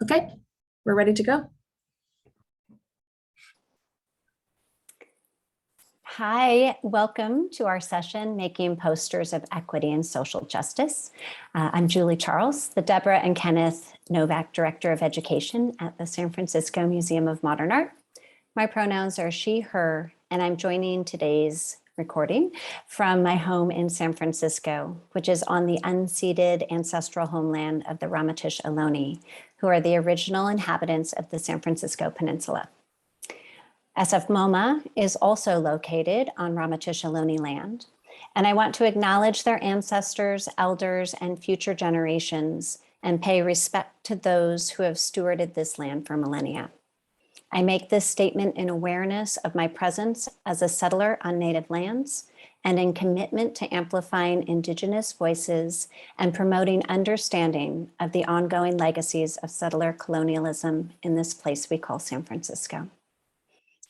Okay, we're ready to go. Hi, welcome to our session, Making Posters of Equity and Social Justice. I'm Julie Charles, the Deborah and Kenneth Novak Director of Education at the San Francisco Museum of Modern Art. My pronouns are she, her, and I'm joining today's recording from my home in San Francisco, which is on the unceded ancestral homeland of the Ramaytush Ohlone, who are the original inhabitants of the San Francisco Peninsula. SF MoMA is also located on Ramaytush Ohlone land, and I want to acknowledge their ancestors, elders, and future generations and pay respect to those who have stewarded this land for millennia. I make this statement in awareness of my presence as a settler on Native lands and in commitment to amplifying Indigenous voices and promoting understanding of the ongoing legacies of settler colonialism in this place we call San Francisco.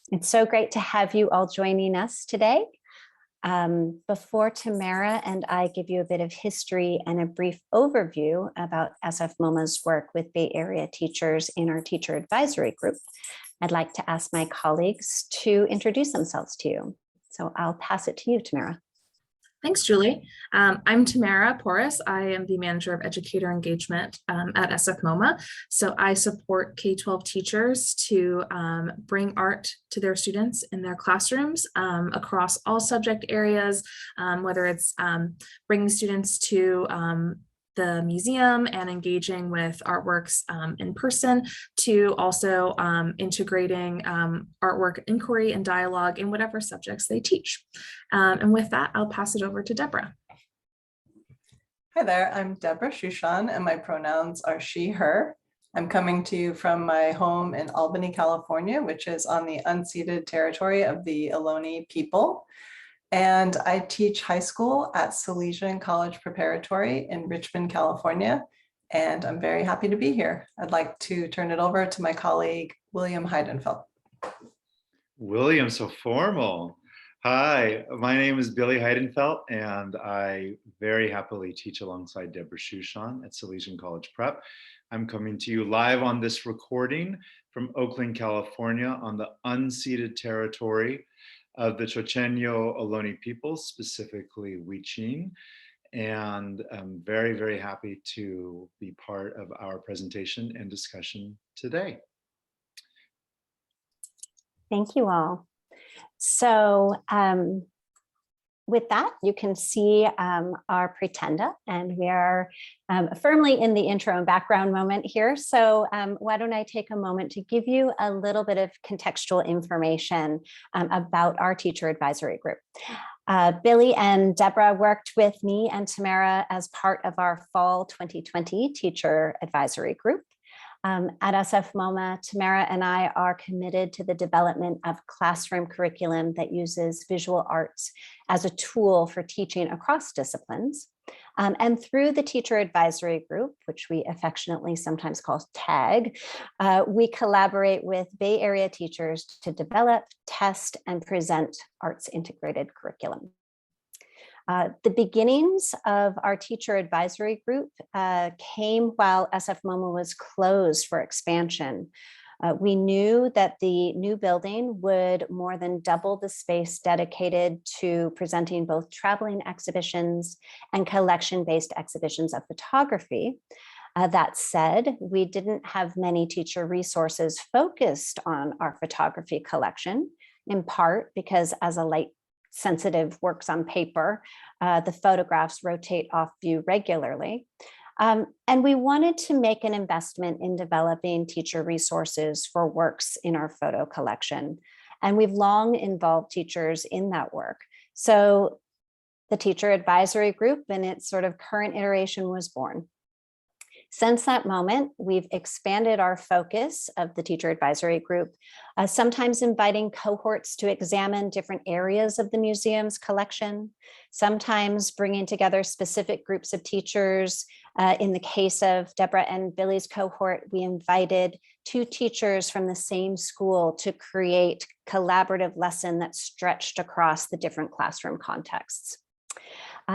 It's so great to have you all joining us today. Before Tamara and I give you a bit of history and a brief overview about SF MoMA's work with Bay Area teachers in our teacher advisory group, I'd like to ask my colleagues to introduce themselves to you. So I'll pass it to you, Tamara. Thanks, Julie. I'm Tamara Porras. I am the Manager of Educator Engagement at SF MoMA. So I support K-12 teachers to bring art to their students in their classrooms across all subject areas, whether it's bringing students to the museum and engaging with artworks in person, to also integrating artwork inquiry and dialogue in whatever subjects they teach. And with that, I'll pass it over to Deborah. Hi there, I'm Deborah Shushan and my pronouns are she, her. I'm coming to you from my home in Albany, California, which is on the unceded territory of the Ohlone people. And I teach high school at Salesian College Preparatory in Richmond, California. And I'm very happy to be here. I'd like to turn it over to my colleague, William Heidenfeld. William, so formal. Hi, my name is Billy Heidenfeld, and I very happily teach alongside Deborah Shushan at Salesian College Prep. I'm coming to you live on this recording from Oakland, California, on the unceded territory of the Chochenyo Ohlone people, specifically Huichin. And I'm very, very happy to be part of our presentation and discussion today. Thank you all. So with that, you can see our pretenda, and we are firmly in the intro and background moment here. So why don't I take a moment to give you a little bit of contextual information about our teacher advisory group. Billy and Deborah worked with me and Tamara as part of our fall 2020 teacher advisory group. At SF MoMA, Tamara and I are committed to the development of classroom curriculum that uses visual arts as a tool for teaching across disciplines. And through the teacher advisory group, which we affectionately sometimes call TAG, we collaborate with Bay Area teachers to develop, test, and present arts integrated curriculum. The beginnings of our teacher advisory group came while SF MoMA was closed for expansion. We knew that the new building would more than double the space dedicated to presenting both traveling exhibitions and collection-based exhibitions of photography. That said, we didn't have many teacher resources focused on our photography collection, in part because as a light sensitive works on paper, the photographs rotate off view regularly. And we wanted to make an investment in developing teacher resources for works in our photo collection. And we've long involved teachers in that work. So the teacher advisory group in its sort of current iteration was born. Since that moment, we've expanded our focus of the teacher advisory group, sometimes inviting cohorts to examine different areas of the museum's collection, sometimes bringing together specific groups of teachers. In the case of Deborah and Billy's cohort, we invited 2 teachers from the same school to create collaborative lesson that stretched across the different classroom contexts.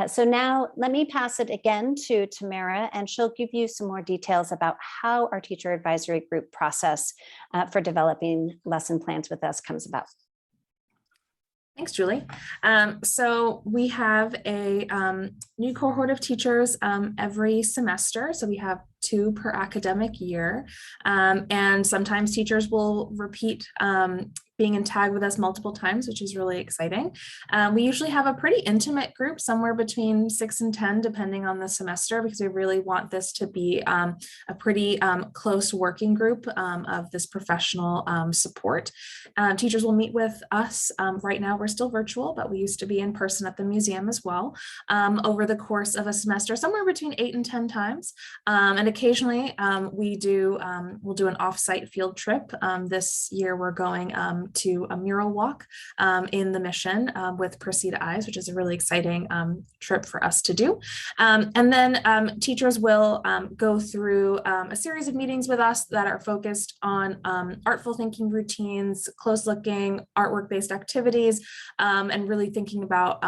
So now let me pass it again to Tamara, and she'll give you some more details about how our teacher advisory group process for developing lesson plans with us comes about. Thanks, Julie. So we have a new cohort of teachers every semester. So we have 2 per academic year. And sometimes teachers will repeat being in tag with us multiple times, which is really exciting. We usually have a pretty intimate group, somewhere between 6 and 10, depending on the semester, because we really want this to be a pretty close working group of this professional support. Teachers will meet with us. Right now, we're still virtual, but we used to be in person at the museum as well, over the course of a semester, somewhere between 8 and 10 times. And occasionally we'll do an offsite field trip. This year we're going to a mural walk in the Mission with Proceed Eyes, which is a really exciting trip for us to do. And then teachers will go through a series of meetings with us that are focused on artful thinking routines, close looking, artwork-based activities, and really thinking about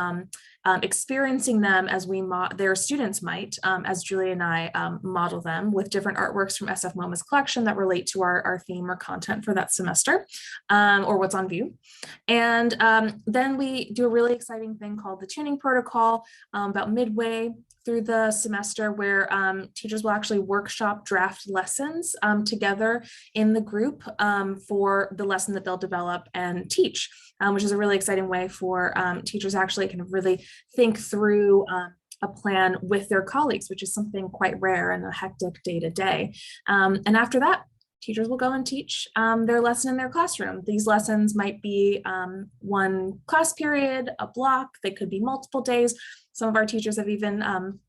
experiencing them as their students might, as Julie and I model them with different artworks from SF MoMA's collection that relate to our theme or content for that semester, or what's on view. And then we do a really exciting thing called the tuning protocol about midway through the semester, where teachers will actually workshop draft lessons together in the group for the lesson that they'll develop and teach, which is a really exciting way for teachers actually kind of really think through a plan with their colleagues, which is something quite rare in a hectic day-to-day. And after that, teachers will go and teach their lesson in their classroom. These lessons might be one class period, a block, they could be multiple days. Some of our teachers have even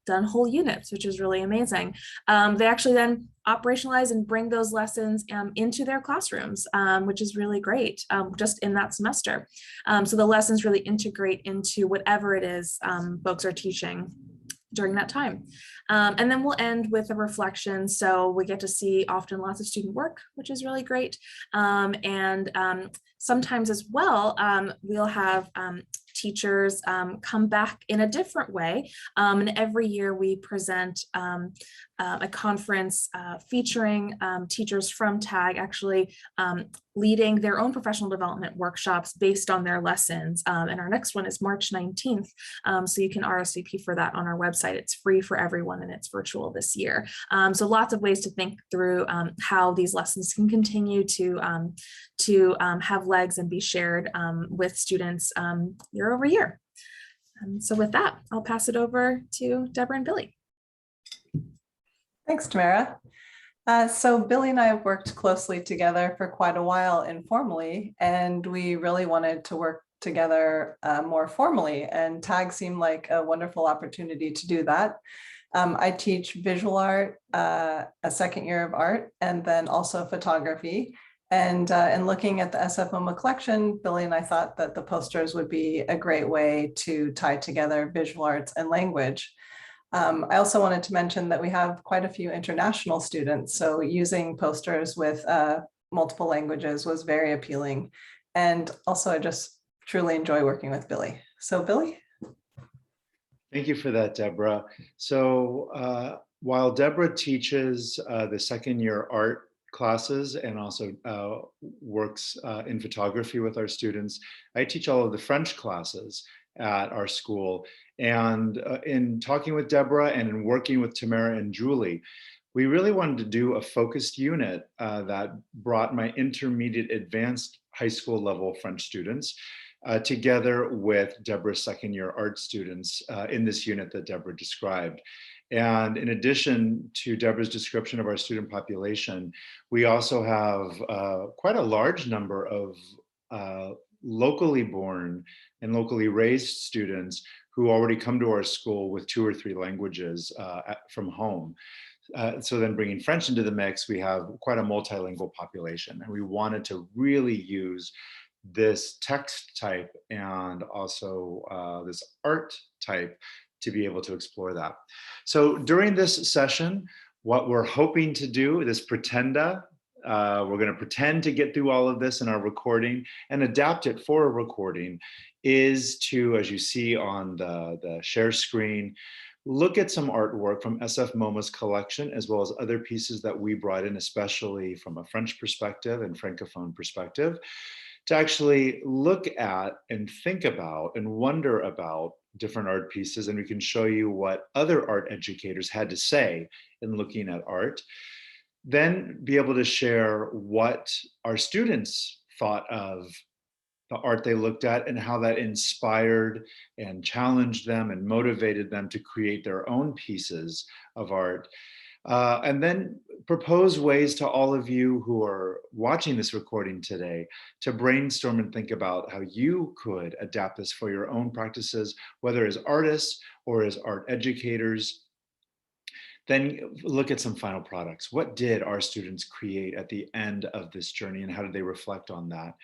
done whole units, which is really amazing. They actually then operationalize and bring those lessons into their classrooms, which is really great, just in that semester. So the lessons really integrate into whatever it is folks are teaching during that time. And then we'll end with a reflection. So we get to see often lots of student work, which is really great. And sometimes as well, we'll have teachers come back in a different way. And every year we present a conference featuring teachers from TAG actually leading their own professional development workshops based on their lessons. And our next one is March 19th. So you can RSVP for that on our website. It's free for everyone and it's virtual this year. So lots of ways to think through how these lessons can continue to have legs and be shared with students year over year. So with that, I'll pass it over to Deborah and Billy. Thanks, Tamara. So Billy and I have worked closely together for quite a while informally, and we really wanted to work together more formally, and TAG seemed like a wonderful opportunity to do that. I teach visual art, a second year of art, and then also photography. And in looking at the SF MoMA collection, Billy and I thought that the posters would be a great way to tie together visual arts and language. I also wanted to mention that we have quite a few international students, so using posters with multiple languages was very appealing. And also I just truly enjoy working with Billy. So Billy? Thank you for that, Deborah. So while Deborah teaches the second year art classes and also works in photography with our students, I teach all of the French classes at our school. And in talking with Deborah and in working with Tamara and Julie, we really wanted to do a focused unit that brought my intermediate advanced high school level French students together with Deborah's second year art students in this unit that Deborah described. And in addition to Deborah's description of our student population, we also have quite a large number of locally born and locally raised students who already come to our school with 2 or 3 languages from home. So then bringing French into the mix, we have quite a multilingual population, and we wanted to really use this text type and also this art type to be able to explore that. So during this session, what we're hoping to do, this pretenda we're going to pretend to get through all of this in our recording and adapt it for a recording is to, as you see on the share screen, look at some artwork from SF MoMA's collection, as well as other pieces that we brought in, especially from a French perspective and Francophone perspective, to actually look at and think about and wonder about different art pieces. And we can show you what other art educators had to say in looking at art. Then be able to share what our students thought of the art they looked at and how that inspired and challenged them and motivated them to create their own pieces of art. And then propose ways to all of you who are watching this recording today to brainstorm and think about how you could adapt this for your own practices, whether as artists or as art educators. Then look at some final products. What did our students create at the end of this journey and how did they reflect on that?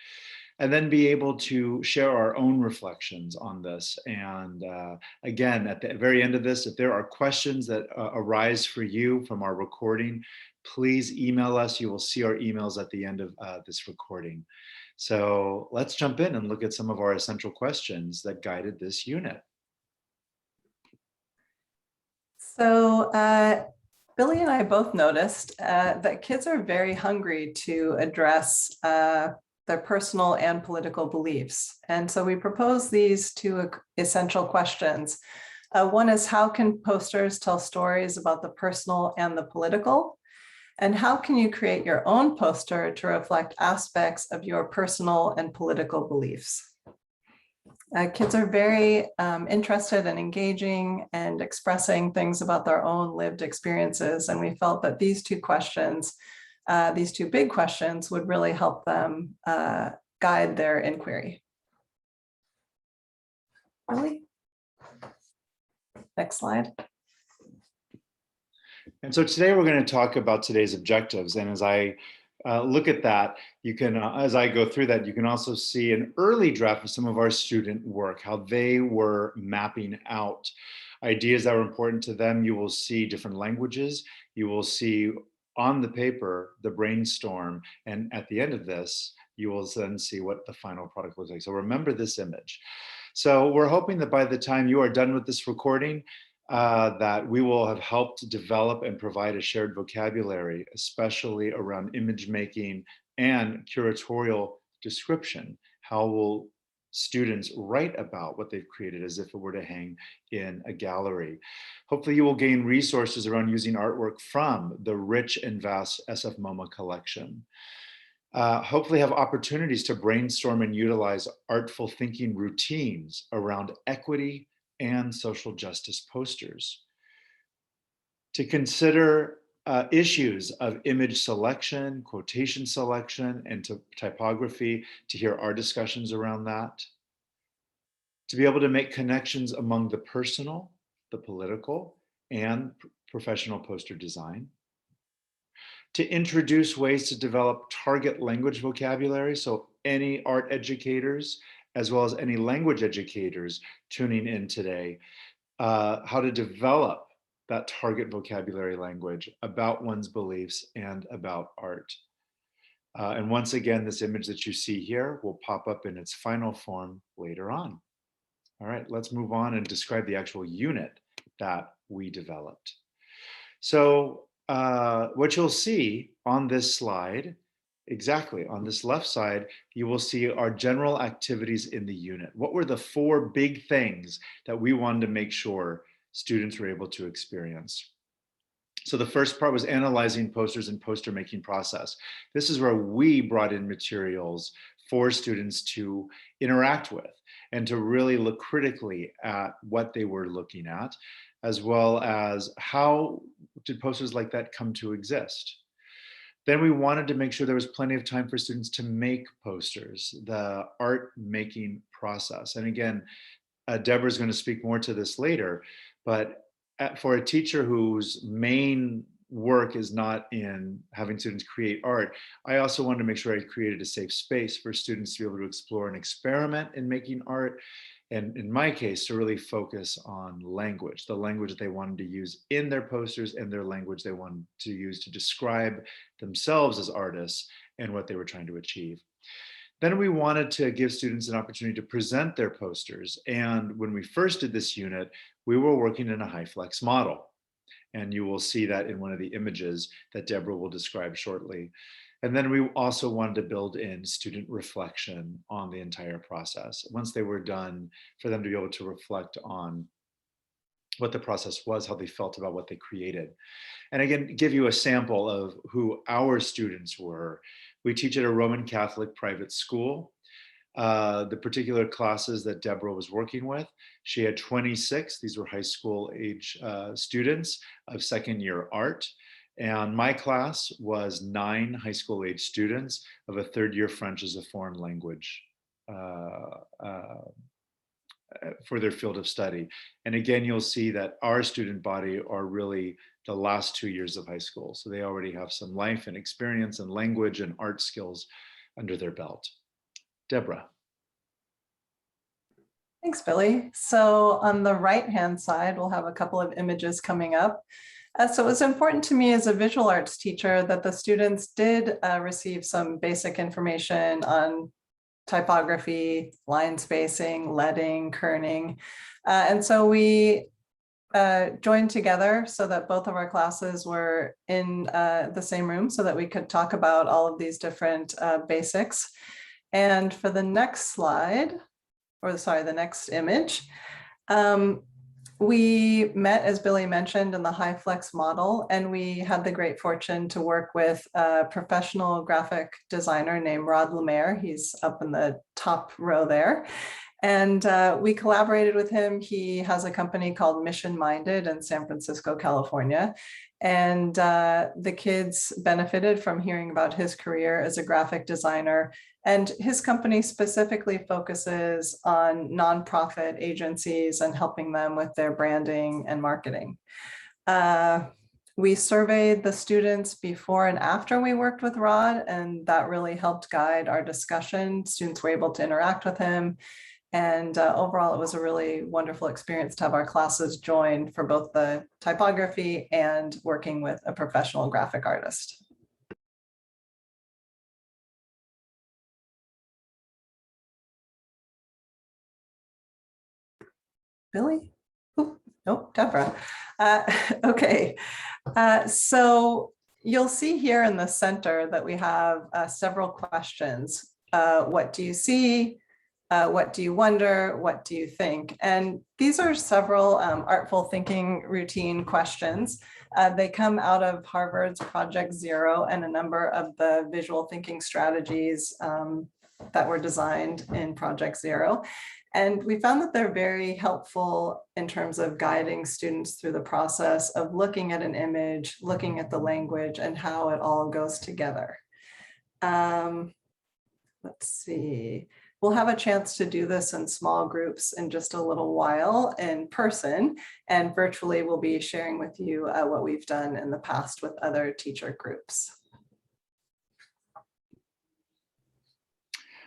And then be able to share our own reflections on this. And again, at the very end of this, if there are questions that arise for you from our recording, please email us. You will see our emails at the end of this recording. So let's jump in and look at some of our essential questions that guided this unit. So Billy and I both noticed that kids are very hungry to address their personal and political beliefs. And so we propose these two essential questions. One is, how can posters tell stories about the personal and the political? And how can you create your own poster to reflect aspects of your personal and political beliefs? Kids are very interested in engaging and expressing things about their own lived experiences. And we felt that these two questions, these two big questions, would really help them guide their inquiry. Really? Next slide. And so today we're going to talk about today's objectives. And as I look at that, you can, as I go through that, you can also see an early draft of some of our student work, how they were mapping out ideas that were important to them. You will see different languages. You will see on the paper, the brainstorm. And at the end of this, you will then see what the final product looks like. So remember this image. So we're hoping that by the time you are done with this recording, that we will have helped develop and provide a shared vocabulary, especially around image making and curatorial description. How will students write about what they've created as if it were to hang in a gallery? Hopefully you will gain resources around using artwork from the rich and vast SF MoMA collection. Hopefully have opportunities to brainstorm and utilize artful thinking routines around equity and social justice posters. To consider issues of image selection, quotation selection, and typography, to hear our discussions around that. To be able to make connections among the personal, the political, and professional poster design. To introduce ways to develop target language vocabulary, so any art educators, as well as any language educators tuning in today, how to develop that target vocabulary language about one's beliefs and about art. And once again, this image that you see here will pop up in its final form later on. All right, let's move on and describe the actual unit that we developed. So what you'll see on this slide, exactly on this left side, you will see our general activities in the unit. What were the 4 big things that we wanted to make sure students were able to experience? So the first part was analyzing posters and poster making process. This is where we brought in materials for students to interact with and to really look critically at what they were looking at, as well as how did posters like that come to exist. Then we wanted to make sure there was plenty of time for students to make posters, the art making process. And again, Deborah's going to speak more to this later, but for a teacher whose main work is not in having students create art, I also wanted to make sure I created a safe space for students to be able to explore and experiment in making art and in my case, to really focus on language, the language they wanted to use in their posters and their language they wanted to use to describe themselves as artists and what they were trying to achieve. Then we wanted to give students an opportunity to present their posters. And when we first did this unit, we were working in a high flex model. And you will see that in one of the images that Deborah will describe shortly. And then we also wanted to build in student reflection on the entire process. Once they were done, for them to be able to reflect on what the process was, how they felt about what they created. And again, give you a sample of who our students were. We teach at a Roman Catholic private school. The particular classes that Deborah was working with, she had 26, these were high school age students of second year art. And my class was 9 high school age students of a third year French as a foreign language for their field of study. And again, you'll see that our student body are really the last 2 years of high school. So they already have some life and experience and language and art skills under their belt. Deborah. Thanks, Billy. So on the right-hand side, we'll have a couple of images coming up. So it was important to me as a visual arts teacher that the students did receive some basic information on typography, line spacing, leading, kerning. And so we joined together so that both of our classes were in the same room so that we could talk about all of these different basics. And for the next slide, or sorry, the next image, we met, as Billy mentioned, in the high flex model, and we had the great fortune to work with a professional graphic designer named Rod Lemaire. He's up in the top row there. And we collaborated with him. He has a company called Mission Minded in San Francisco, California. And the kids benefited from hearing about his career as a graphic designer. And his company specifically focuses on nonprofit agencies and helping them with their branding and marketing. We surveyed the students before and after we worked with Rod, and that really helped guide our discussion. Students were able to interact with him. And overall, it was a really wonderful experience to have our classes joined for both the typography and working with a professional graphic artist. Billy? Ooh, nope, Deborah. Okay, so you'll see here in the center that we have several questions. What do you see? What do you wonder? What do you think? And these are several artful thinking routine questions. They come out of Harvard's Project Zero and a number of the visual thinking strategies that were designed in Project Zero. And we found that they're very helpful in terms of guiding students through the process of looking at an image, looking at the language, and how it all goes together. Let's see. We'll have a chance to do this in small groups in just a little while in person, and virtually we'll be sharing with you what we've done in the past with other teacher groups.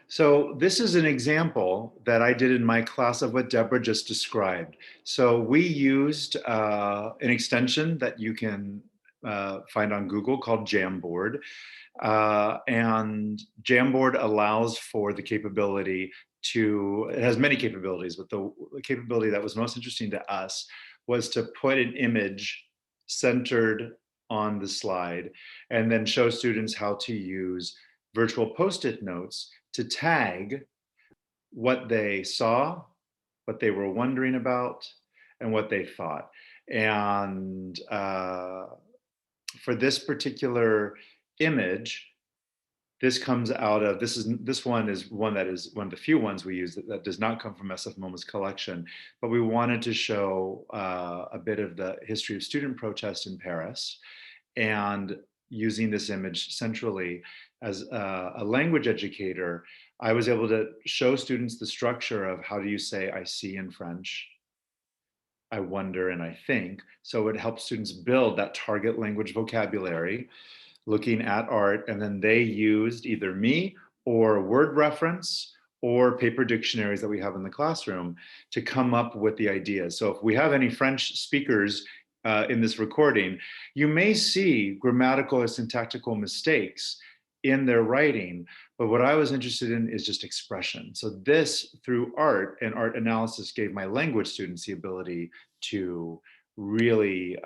So this is an example that I did in my class of what Deborah just described. So we used an extension that you can find on Google called Jamboard. And Jamboard allows for the capability to, it has many capabilities, but the capability that was most interesting to us was to put an image centered on the slide and then show students how to use virtual Post-it notes to tag what they saw, what they were wondering about, and what they thought. And for this particular image, this comes out of, this one is one that is one of the few ones we use that does not come from SF MoMA's collection, but we wanted to show a bit of the history of student protest in Paris, and using this image centrally. As a language educator, I was able to show students the structure of how do you say I see in French, I wonder, and I think. So it helps students build that target language vocabulary, looking at art, and then they used either me or word reference or paper dictionaries that we have in the classroom to come up with the ideas. So if we have any French speakers in this recording, you may see grammatical or syntactical mistakes in their writing, but what I was interested in is just expression. So this, through art and art analysis, gave my language students the ability to really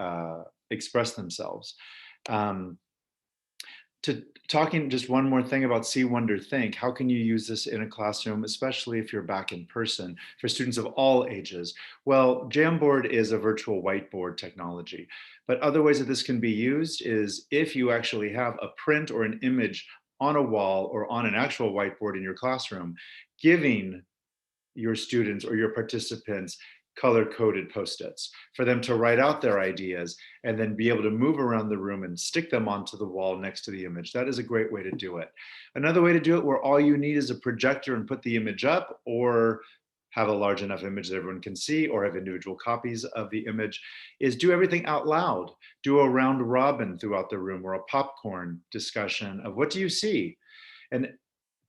express themselves. To talking just one more thing about See, Wonder, Think, how can you use this in a classroom, especially if you're back in person for students of all ages? Well, Jamboard is a virtual whiteboard technology, but other ways that this can be used is if you actually have a print or an image on a wall or on an actual whiteboard in your classroom, giving your students or your participants color-coded Post-its for them to write out their ideas and then be able to move around the room and stick them onto the wall next to the image. That is a great way to do it. Another way to do it where all you need is a projector and put the image up, or have a large enough image that everyone can see, or have individual copies of the image, is do everything out loud. Do a round robin throughout the room, or a popcorn discussion of what do you see? And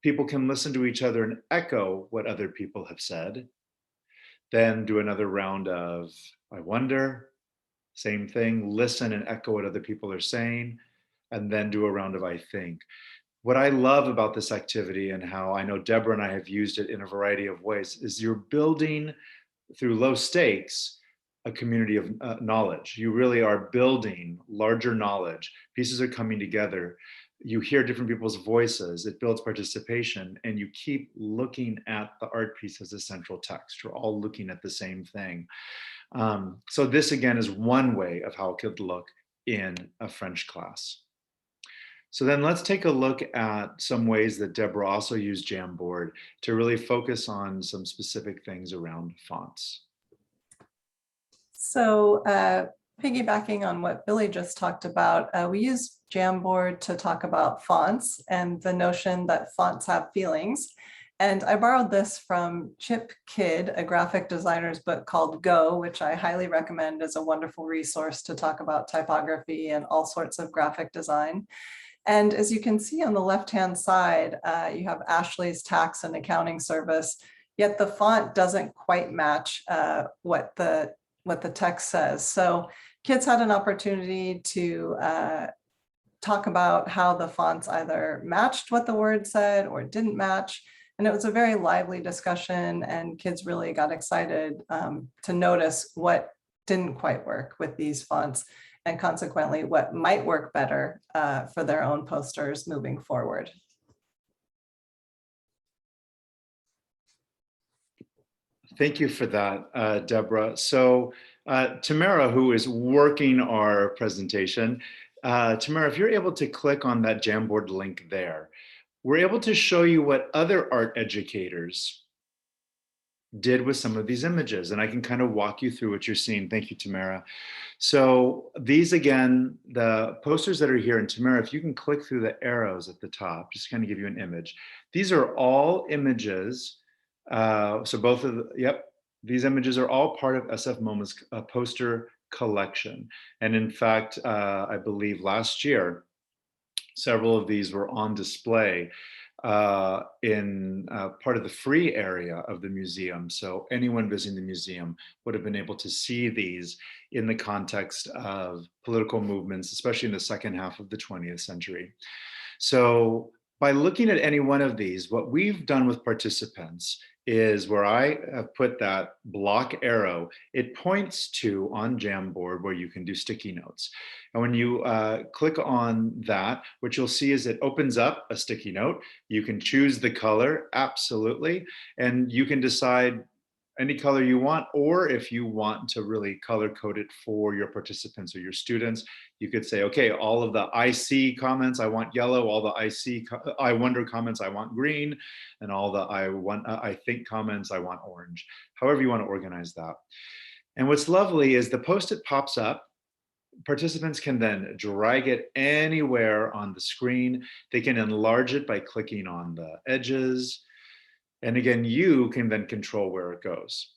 people can listen to each other and echo what other people have said. Then do another round of I wonder, same thing, listen and echo what other people are saying, and then do a round of I think. What I love about this activity, and how I know Deborah and I have used it in a variety of ways, is you're building through low stakes a community of knowledge. You really are building larger knowledge. Pieces are coming together. You hear different people's voices, it builds participation, and you keep looking at the art piece as a central text. You're all looking at the same thing. So this again is one way of how it could look in a French class. So then let's take a look at some ways that Deborah also used Jamboard to really focus on some specific things around fonts. So piggybacking on what Billy just talked about, we use Jamboard to talk about fonts and the notion that fonts have feelings. And I borrowed this from Chip Kidd, a graphic designer's book called Go, which I highly recommend as a wonderful resource to talk about typography and all sorts of graphic design. And as you can see on the left-hand side, you have Ashley's Tax and Accounting Service, yet the font doesn't quite match what the text says. So kids had an opportunity to talk about how the fonts either matched what the word said or didn't match. And it was a very lively discussion, and kids really got excited to notice what didn't quite work with these fonts, and consequently what might work better for their own posters moving forward. Thank you for that, Deborah. So Tamara, who is working our presentation, Tamara, if you're able to click on that Jamboard link there, we're able to show you what other art educators did with some of these images. And I can kind of walk you through what you're seeing. Thank you, Tamara. So these, again, the posters that are here, and Tamara, if you can click through the arrows at the top, just kind of give you an image. These are all images. So both of the, yep, these images are all part of SF MoMA's poster collection. And in fact, I believe last year, several of these were on display in part of the free area of the museum. So anyone visiting the museum would have been able to see these in the context of political movements, especially in the second half of the 20th century. So by looking at any one of these, what we've done with participants is where I have put that block arrow, it points to on Jamboard where you can do sticky notes. And when you click on that, what you'll see is it opens up a sticky note. You can choose the color, absolutely. And you can decide any color you want, or if you want to really color code it for your participants or your students, you could say, okay, all of the I see comments, I want yellow, all the I wonder comments, I want green, and all the I think comments, I want orange. However you want to organize that. And what's lovely is the Post-it pops up. Participants can then drag it anywhere on the screen. They can enlarge it by clicking on the edges. And again, you can then control where it goes.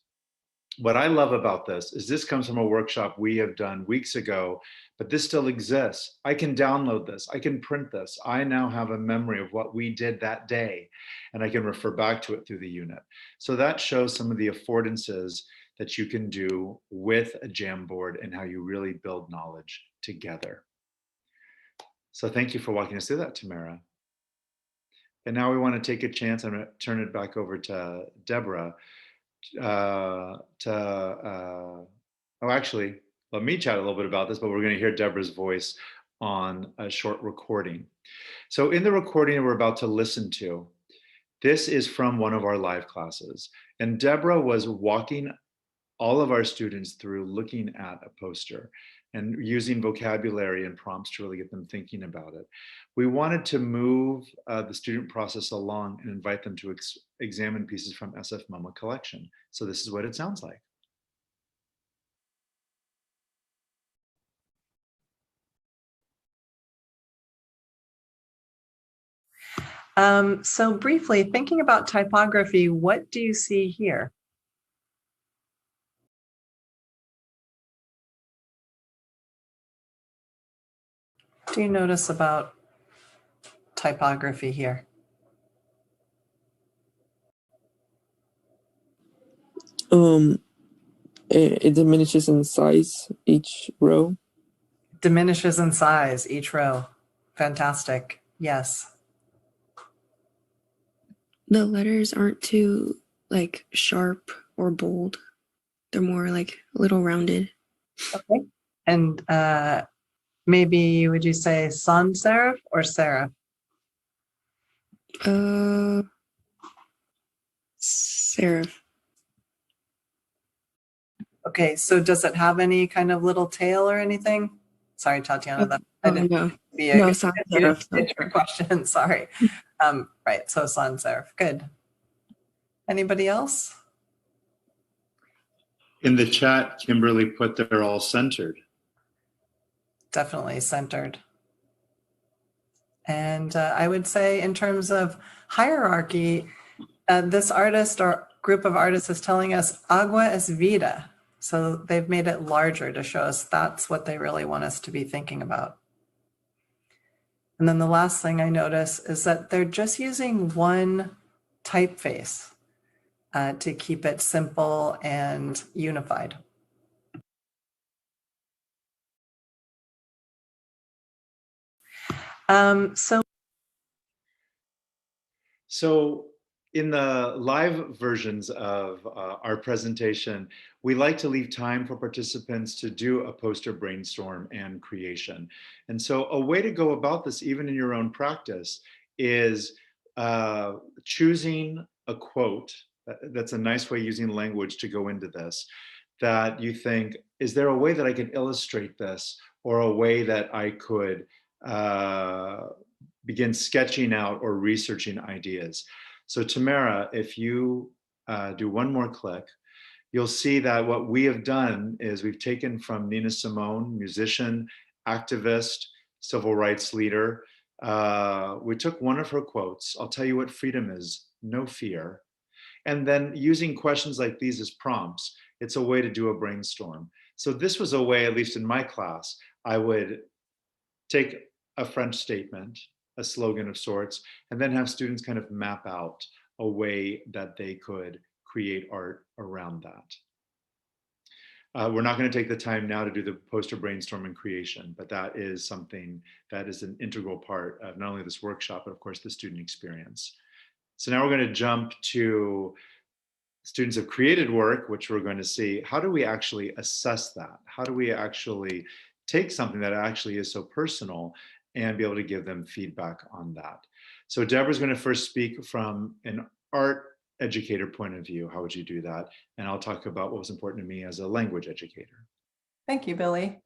What I love about this is this comes from a workshop we have done weeks ago but this still exists. I can download this. I can print this. I now have a memory of what we did that day, and I can refer back to it through the unit. So that shows some of the affordances that you can do with a Jamboard and how you really build knowledge together. So thank you for walking us through that, Tamara. And now we want to take a chance. I'm going to turn it back over to Deborah. Actually, let me chat a little bit about this, but we're going to hear Deborah's voice on a short recording. So in the recording we're about to listen to, this is from one of our live classes. And Deborah was walking all of our students through looking at a poster and using vocabulary and prompts to really get them thinking about it. We wanted to move the student process along and invite them to examine pieces from SF MoMA collection. So this is what it sounds like. So briefly, thinking about typography, what do you see here? What do you notice about typography here? It diminishes in size each row. Diminishes in size each row. Fantastic. Yes. The letters aren't too like sharp or bold. They're more like a little rounded. Okay. And maybe would you say sans serif or serif? Serif. Okay, so does it have any kind of little tail or anything? Sorry, Tatiana, that I didn't No. be No, sans serif. a question. Sorry. Right, so sans serif. Good. Anybody else? In the chat, Kimberly put they're all centered. Definitely centered. And I would say in terms of hierarchy, this artist or group of artists is telling us agua es vida. So they've made it larger to show us that's what they really want us to be thinking about. And then the last thing I notice is that they're just using one typeface to keep it simple and unified. So in the live versions of our presentation, we like to leave time for participants to do a poster brainstorm and creation. And so a way to go about this, even in your own practice, is choosing a quote. That's a nice way using language to go into this, that you think, is there a way that I can illustrate this, or a way that I could begin sketching out or researching ideas? So Tamara, if you do one more click, you'll see that what we have done is we've taken from Nina Simone, musician, activist, civil rights leader. We took one of her quotes, I'll tell you what freedom is, no fear. And then using questions like these as prompts, it's a way to do a brainstorm. So this was a way, at least in my class, I would take a French statement, a slogan of sorts, and then have students kind of map out a way that they could create art around that. We're not going to take the time now to do the poster brainstorm and creation, but that is something that is an integral part of not only this workshop, but of course the student experience. So now we're going to jump to students have created work, which we're going to see, how do we actually assess that? How do we actually take something that actually is so personal and be able to give them feedback on that? So Deborah's going to first speak from an art educator point of view. How would you do that? And I'll talk about what was important to me as a language educator. Thank you, Billy.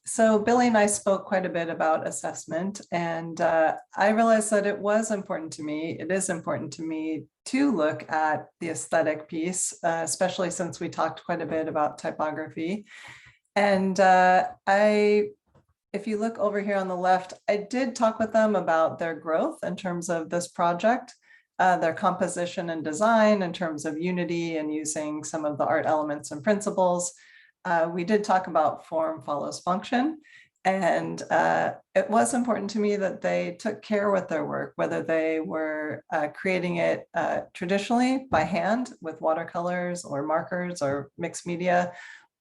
So Billy and I spoke quite a bit about assessment, and I realized that it was important to me. It is important to me to look at the aesthetic piece, especially since we talked quite a bit about typography. And if you look over here on the left, I did talk with them about their growth in terms of this project, their composition and design in terms of unity and using some of the art elements and principles. We did talk about form follows function. And it was important to me that they took care with their work, whether they were creating it traditionally by hand with watercolors or markers or mixed media,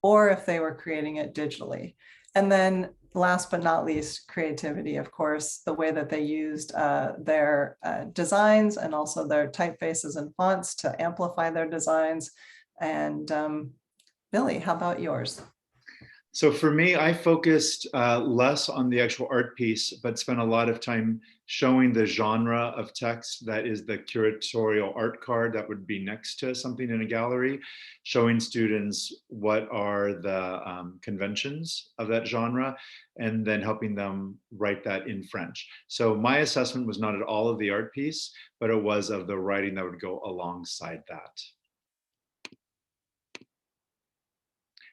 or if they were creating it digitally. And then last but not least, creativity, of course, the way that they used their designs and also their typefaces and fonts to amplify their designs. And Billy, how about yours? So for me, I focused less on the actual art piece, but spent a lot of time showing the genre of text that is the curatorial art card that would be next to something in a gallery, showing students what are the conventions of that genre, and then helping them write that in French. So my assessment was not at all of the art piece, but it was of the writing that would go alongside that.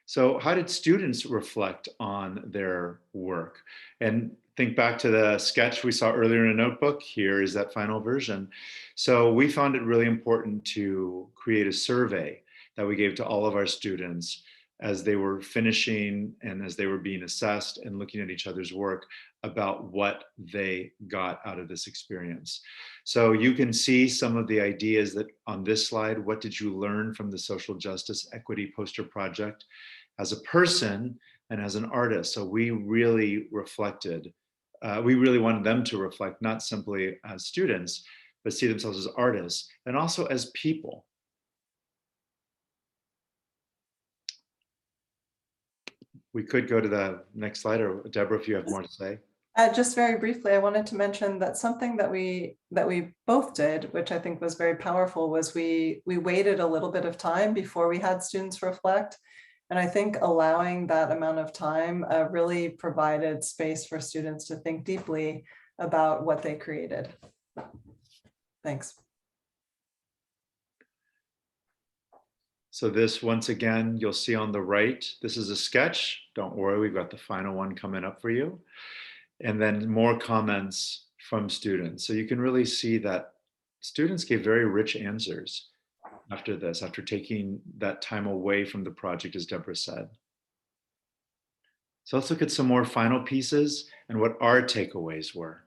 So how did students reflect on their work? And think back to the sketch we saw earlier in a notebook. Here is that final version. So we found it really important to create a survey that we gave to all of our students as they were finishing and as they were being assessed and looking at each other's work about what they got out of this experience. So you can see some of the ideas that on this slide. What did you learn from the social justice equity poster project as a person and as an artist? So we really reflected, we really wanted them to reflect not simply as students, but see themselves as artists and also as people. We could go to the next slide, or Deborah, if you have more to say. Just very briefly, I wanted to mention that something that we both did, which I think was very powerful, was we waited a little bit of time before we had students reflect. And I think allowing that amount of time really provided space for students to think deeply about what they created. Thanks. So this, once again, you'll see on the right, this is a sketch. Don't worry, we've got the final one coming up for you. And then more comments from students. So you can really see that students gave very rich answers after this, after taking that time away from the project, as Deborah said. So let's look at some more final pieces and what our takeaways were.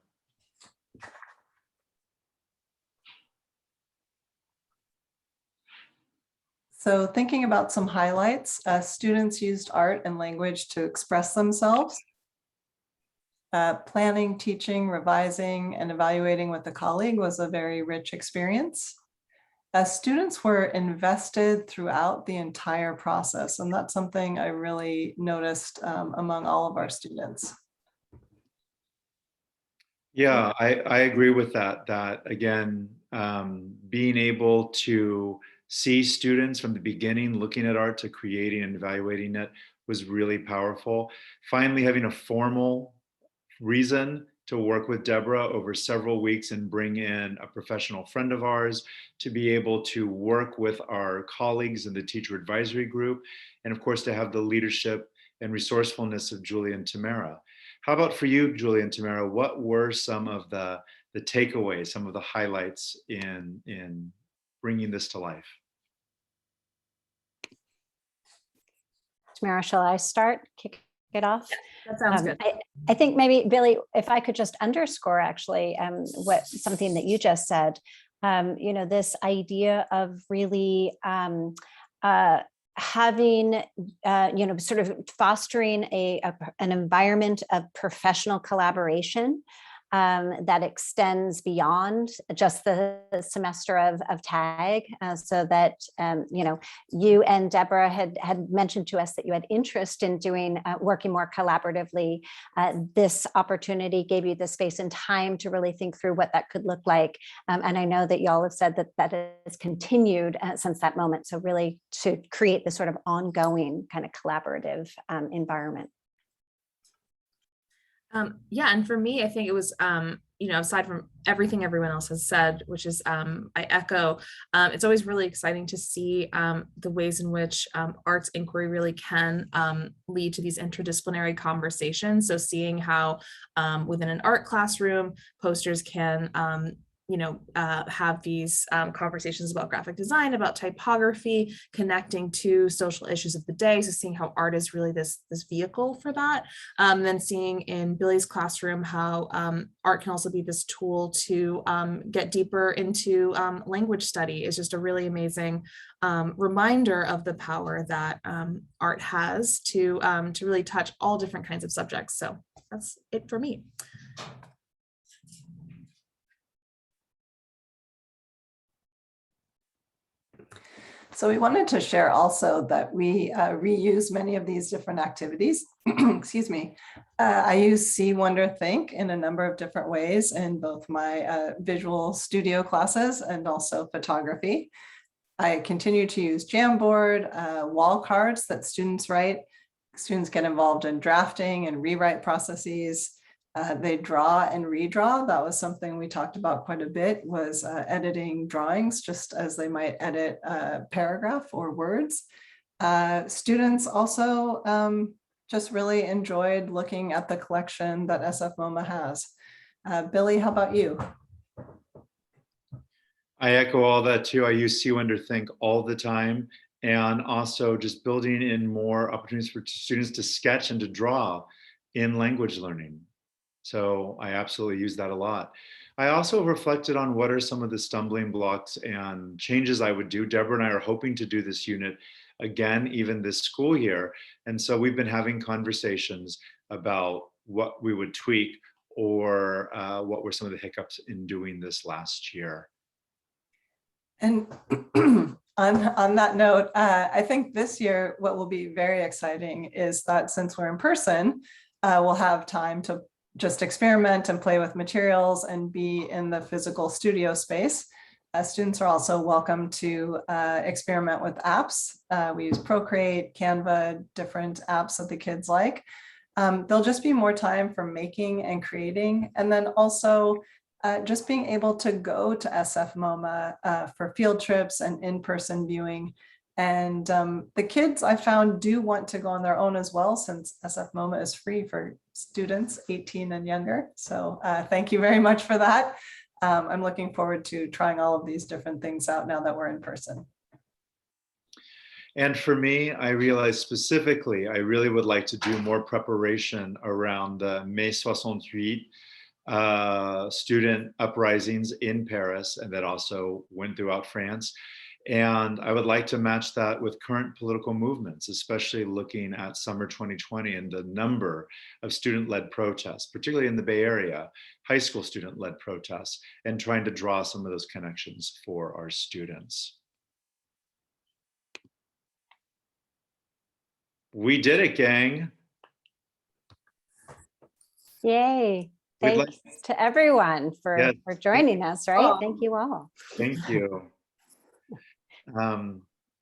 So thinking about some highlights, students used art and language to express themselves. Planning, teaching, revising, and evaluating with a colleague was a very rich experience. Students were invested throughout the entire process, and that's something I really noticed among all of our students. Yeah, I agree with that, again, being able to see students from the beginning looking at art to creating and evaluating it was really powerful. Finally, having a formal reason to work with Deborah over several weeks and bring in a professional friend of ours to be able to work with our colleagues in the teacher advisory group, and of course to have the leadership and resourcefulness of Julie and Tamara. How about for you, Julie and Tamara? What were some of the takeaways, some of the highlights in bringing this to life? Tamara, shall I start? Kick it off? That sounds good. I think maybe, Billy, if I could just underscore actually something that you just said, this idea of really having, sort of fostering an environment of professional collaboration that extends beyond just the semester of TAG, so that, you and Deborah had mentioned to us that you had interest in doing working more collaboratively. This opportunity gave you the space and time to really think through what that could look like. And I know that y'all have said that has continued since that moment. So really to create this sort of ongoing kind of collaborative environment. Yeah, and for me, I think it was, aside from everything everyone else has said, which is, I echo, it's always really exciting to see the ways in which arts inquiry really can lead to these interdisciplinary conversations. So seeing how within an art classroom, posters can have these conversations about graphic design, about typography, connecting to social issues of the day. So seeing how art is really this vehicle for that. Then seeing in Billy's classroom how art can also be this tool to get deeper into language study is just a really amazing reminder of the power that art has to really touch all different kinds of subjects. So that's it for me. So we wanted to share also that we reuse many of these different activities. Excuse me. I use See, Wonder, Think in a number of different ways in both my visual studio classes and also photography. I continue to use Jamboard, wall cards that students write. Students get involved in drafting and rewrite processes. They draw and redraw. That was something we talked about quite a bit, was editing drawings just as they might edit a paragraph or words. Students also just really enjoyed looking at the collection that SF MoMA has. Billy, how about you? I echo all that too. I use See, Wonder, Think all the time, and also just building in more opportunities for students to sketch and to draw in language learning. So I absolutely use that a lot. I also reflected on what are some of the stumbling blocks and changes I would do. Deborah and I are hoping to do this unit again, even this school year. And so we've been having conversations about what we would tweak or what were some of the hiccups in doing this last year. And on that note, I think this year, what will be very exciting is that since we're in person, we'll have time to just experiment and play with materials and be in the physical studio space. Students are also welcome to experiment with apps. We use Procreate, Canva, different apps that the kids like. There'll just be more time for making and creating, and then also just being able to go to SF MoMA for field trips and in-person viewing. And the kids I found do want to go on their own as well, since SF MoMA is free for students 18 and younger. So thank you very much for that. I'm looking forward to trying all of these different things out now that we're in person. And for me, I realized specifically, I really would like to do more preparation around the Mai 68 student uprisings in Paris, and that also went throughout France. And I would like to match that with current political movements, especially looking at summer 2020 and the number of student-led protests, particularly in the Bay Area, high school student-led protests, and trying to draw some of those connections for our students. We did it, gang. Yay. Thanks to everyone for joining us, right? Thank you all. Thank you.